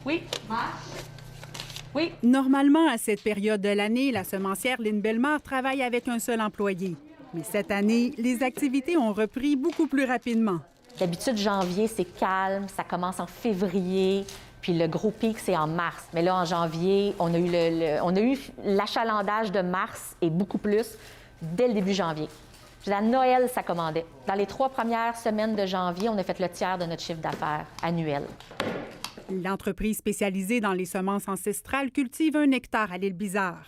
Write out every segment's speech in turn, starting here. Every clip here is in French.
Oui. Oui. Normalement, à cette période de l'année, la semencière Lynn Bellemare travaille avec un seul employé. Mais cette année, les activités ont repris beaucoup plus rapidement. D'habitude, janvier, c'est calme, ça commence en février, puis le gros pic, c'est en mars. Mais là, en janvier, on a eu l'achalandage de mars et beaucoup plus dès le début janvier. Puis à Noël, ça commandait. Dans les 3 premières semaines de janvier, on a fait le tiers de notre chiffre d'affaires annuel. L'entreprise spécialisée dans les semences ancestrales cultive 1 hectare à l'île Bizarre.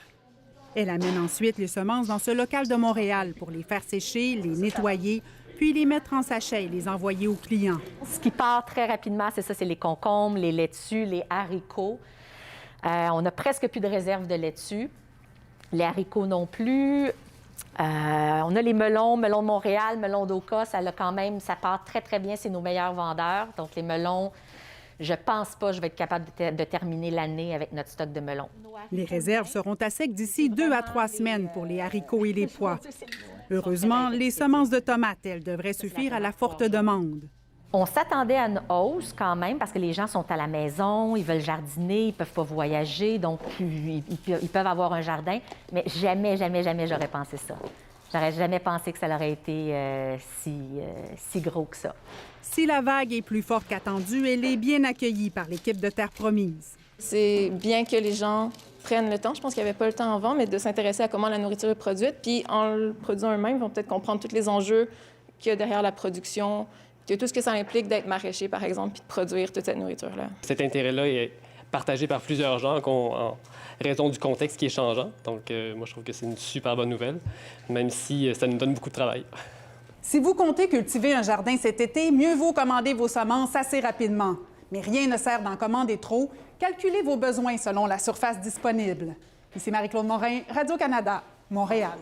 Elle amène ensuite les semences dans ce local de Montréal pour les faire sécher, les nettoyer, puis les mettre en sachet et les envoyer aux clients. Ce qui part très rapidement, c'est ça, c'est les concombres, les laitues, les haricots. On a presque plus de réserve de laitue. Les haricots non plus. On a les melons de Montréal, melons d'Oka, ça part très, très bien, c'est nos meilleurs vendeurs. Donc, les melons, je pense pas que je vais être capable de terminer l'année avec notre stock de melons. Les réserves seront à sec d'ici 2 à 3 semaines pour les haricots et les pois. Heureusement, les semences de tomates, elles, devraient suffire à la forte demande. On s'attendait à une hausse quand même parce que les gens sont à la maison, ils veulent jardiner, ils peuvent pas voyager, donc ils peuvent avoir un jardin. Mais jamais, jamais, jamais j'aurais pensé ça. J'aurais jamais pensé que ça aurait été si gros que ça. Si la vague est plus forte qu'attendue, elle est bien accueillie par l'équipe de Terre Promise. C'est bien que les gens prennent le temps, je pense qu'il n'y avait pas le temps avant, mais de s'intéresser à comment la nourriture est produite. Puis en le produisant eux-mêmes, ils vont peut-être comprendre tous les enjeux qu'il y a derrière la production, que tout ce que ça implique d'être maraîcher, par exemple, puis de produire toute cette nourriture-là. Cet intérêt-là est partagé par plusieurs gens en raison du contexte qui est changeant. Donc, moi, je trouve que c'est une super bonne nouvelle, même si ça nous donne beaucoup de travail. Si vous comptez cultiver un jardin cet été, mieux vaut commander vos semences assez rapidement. Mais rien ne sert d'en commander trop. Calculez vos besoins selon la surface disponible. Ici Marie-Claude Morin, Radio-Canada, Montréal.